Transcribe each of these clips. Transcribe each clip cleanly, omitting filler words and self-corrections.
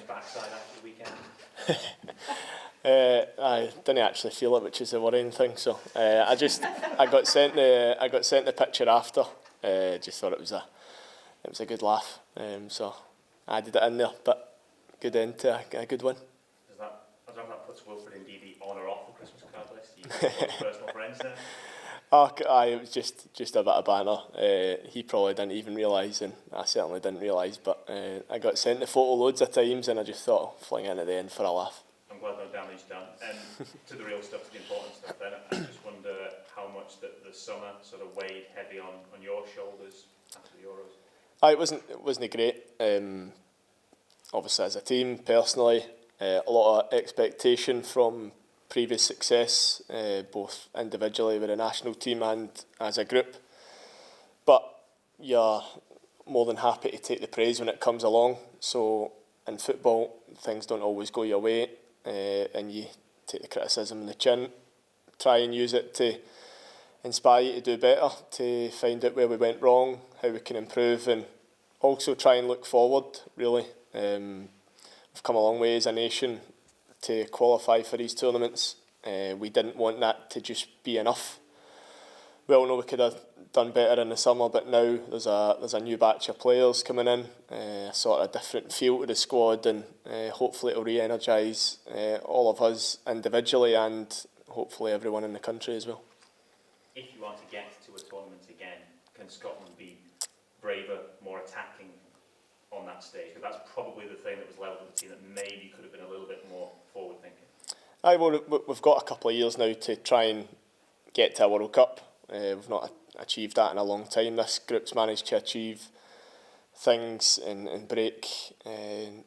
backside after the weekend? I didn't actually feel it, which is the worrying thing. So I got sent the picture after. Just thought it was a good laugh. So I did it in there, but good end to a good win. I don't know if that puts Wilfred indeed on or off the Christmas card list. You got personal friends there. It was just a bit of banter. He probably didn't even realise, and I certainly didn't realise. But I got sent the photo loads of times, and I just thought, fling it in at the end for a laugh. I'm glad no damage done. To the real stuff, to the important stuff then, I just wonder how much the summer sort of weighed heavy on your shoulders after the Euros. It wasn't great. Obviously, as a team, personally, a lot of expectation from previous success, both individually with the national team and as a group. But you're more than happy to take the praise when it comes along. So in football, things don't always go your way, and you take the criticism in the chin, try and use it to inspire you to do better, to find out where we went wrong, how we can improve, and also try and look forward, really. We've come a long way as a nation to qualify for these tournaments. We didn't want that to just be enough. We all know we could have done better in the summer, but now there's a new batch of players coming in, a sort of different feel to the squad, and hopefully it'll re-energise all of us individually and hopefully everyone in the country as well. If you want to get to a tournament again, can Scotland be braver, more attacking on that stage? Because that's probably the thing that was levelled at the team that maybe could have been a little bit more forward-thinking. We've got a couple of years now to try and get to a World Cup. We've not achieved that in a long time. This group's managed to achieve things and break the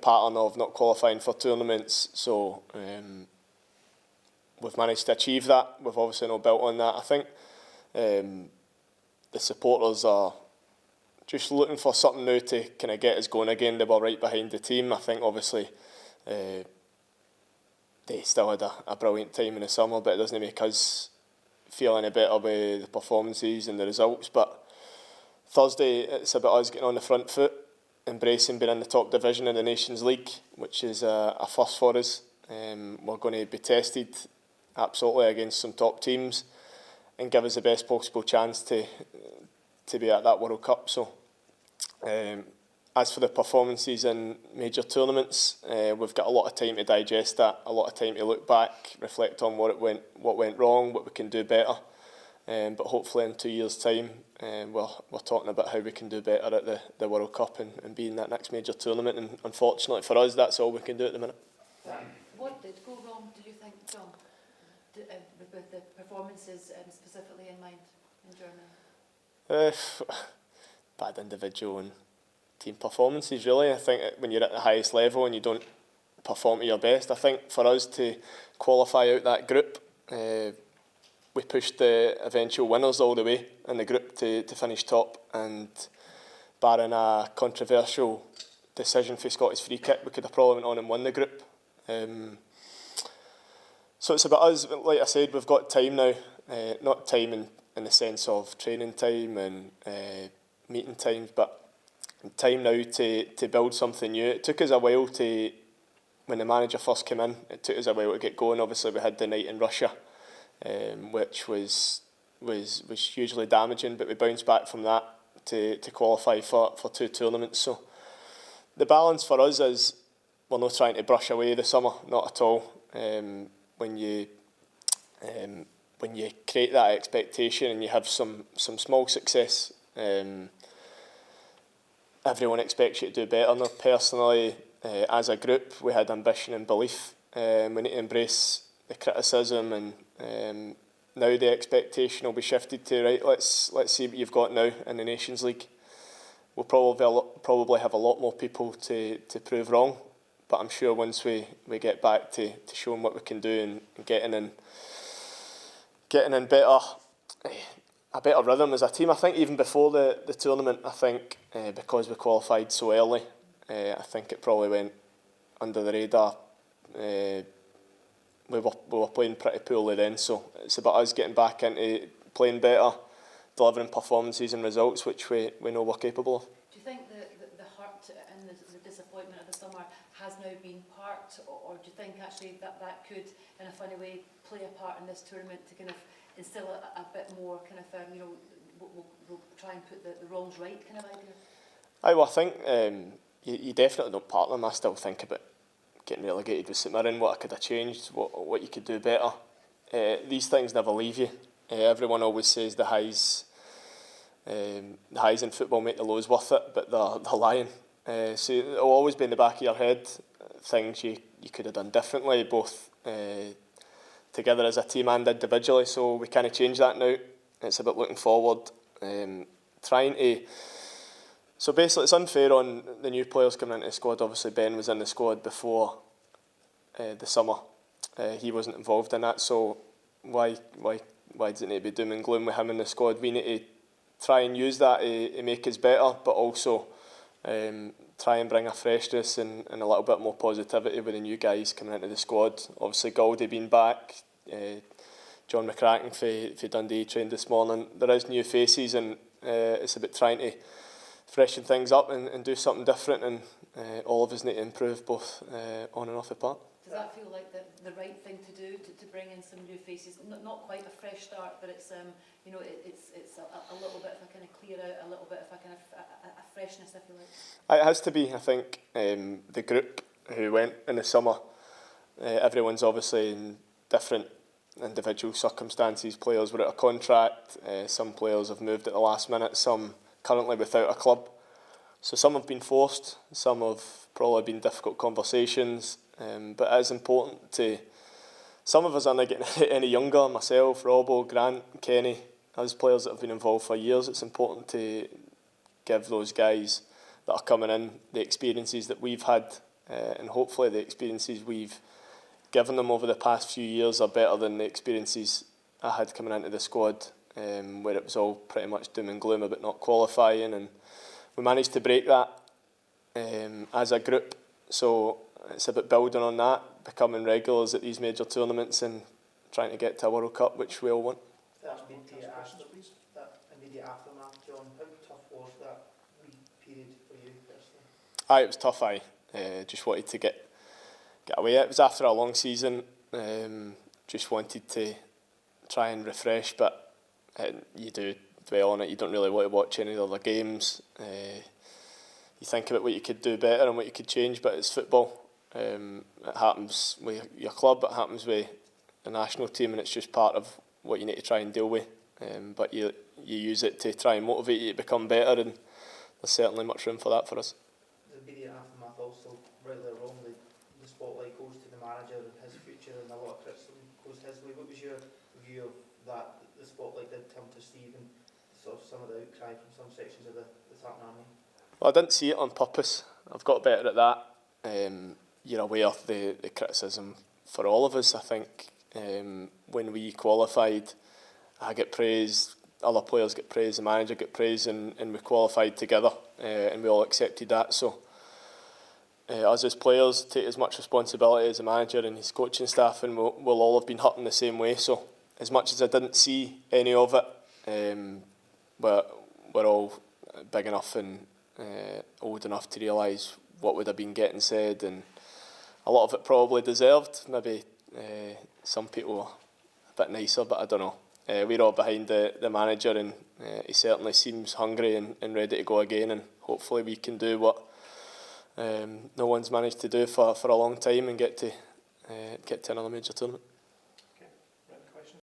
pattern of not qualifying for tournaments. So we've managed to achieve that. We've obviously not built on that. I think the supporters are just looking for something new to kind of get us going again. They were right behind the team. I think obviously they still had a brilliant time in the summer, but it doesn't make us feel any better with the performances and the results. But Thursday, it's about us getting on the front foot, embracing being in the top division in the Nations League, which is a first for us. We're going to be tested absolutely against some top teams and give us the best possible chance to be at that World Cup. So as for the performances in major tournaments, we've got a lot of time to digest that, a lot of time to look back, reflect on what went wrong, what we can do better. But hopefully in 2 years' time, we're talking about how we can do better at the World Cup and be in that next major tournament. And unfortunately for us, that's all we can do at the minute. What did go wrong, do you think, John, with the performances specifically in mind in Germany? Bad individual and team performances, really. I think when you're at the highest level and you don't perform to your best, I think for us to qualify out that group, we pushed the eventual winners all the way in the group to finish top, and barring a controversial decision for Scottish free kick, we could have probably went on and won the group. So it's about us. Like I said, we've got time now, not time in the sense of training time and meeting times, but time now to build something new. It took us a while when the manager first came in, it took us a while to get going. Obviously we had the night in Russia, which was hugely damaging, but we bounced back from that to qualify for 2 tournaments. So the balance for us is we're not trying to brush away the summer, not at all. When you create that expectation and you have some small success, everyone expects you to do better. Now, personally, as a group, we had ambition and belief. We need to embrace the criticism, and now the expectation will be shifted to, right, let's see what you've got now in the Nations League. We'll probably have a lot more people to prove wrong, but I'm sure once we get back to showing what we can do and getting in a better rhythm as a team. I think even before the tournament, I think because we qualified so early, I think it probably went under the radar. We were playing pretty poorly then, so it's about us getting back into playing better, delivering performances and results which we know we're capable of. Do you think the part in the disappointment of the summer has now been parked, or do you think actually that could, in a funny way, play a part in this tournament to kind of instill a bit more kind of, we'll try and put the wrongs right kind of idea? I think you definitely don't part them. I still think about getting relegated with St Mirren, what I could have changed, what you could do better. These things never leave you. Everyone always says the highs in football make the lows worth it, but they're lying. So it'll always be in the back of your head, things you could have done differently, both together as a team and individually. So we kind of change that now. It's about looking forward, trying to. So basically, it's unfair on the new players coming into the squad. Obviously, Ben was in the squad before the summer. He wasn't involved in that. So why does it need to be doom and gloom with him in the squad? We need to try and use that to make us better, but also try and bring a freshness and a little bit more positivity with the new guys coming into the squad. Obviously, Goldie being back, John McCracken for Dundee trained this morning. There is new faces, and it's about trying to freshen things up and do something different, and all of us need to improve both on and off the park. Does that feel like the right thing to do, to bring in some new faces? Not quite a fresh start, but it's it's a little bit of a kind of clear out, a little bit of a kind of a freshness, if you like. It has to be. I think the group who went in the summer, everyone's obviously in different individual circumstances. Players were out of contract. Some players have moved at the last minute. Some currently without a club. So some have been forced. Some have probably been difficult conversations. But it is important to. Some of us aren't getting any younger. Myself, Robbo, Grant, Kenny, as players that have been involved for years, it's important to give those guys that are coming in the experiences that we've had, and hopefully the experiences we've given them over the past few years are better than the experiences I had coming into the squad, where it was all pretty much doom and gloom about not qualifying, and we managed to break that as a group. So it's about building on that, becoming regulars at these major tournaments and trying to get to a World Cup, which we all want. That immediate aftermath, John, how tough was that wee period for you personally? It was tough. Just wanted to get away. It was after a long season. Just wanted to try and refresh, but you do dwell on it. You don't really want to watch any other games. You think about what you could do better and what you could change, but it's football. It happens with your club, it happens with the national team, and it's just part of what you need to try and deal with. But you use it to try and motivate you to become better, and there's certainly much room for that for us. The immediate aftermath also, rightly or wrongly, the spotlight goes to the manager and his future, and a lot of criticism goes his way. What was your view of that, the spotlight did come to Steve, and sort of some of the outcry from some sections of the Tartan Army? Well, I didn't see it on purpose. I've got better at that. You're aware of the criticism for all of us. I think when we qualified, I get praise, other players get praise, the manager get praise, and we qualified together, and we all accepted that. So us as players take as much responsibility as the manager and his coaching staff, and we'll all have been hurt in the same way. So as much as I didn't see any of it, we're all big enough and old enough to realise what would have been getting said, and a lot of it probably deserved. Maybe some people were a bit nicer, but I don't know. We're all behind the manager, and he certainly seems hungry and ready to go again, and hopefully we can do what no one's managed to do for a long time and get to another major tournament.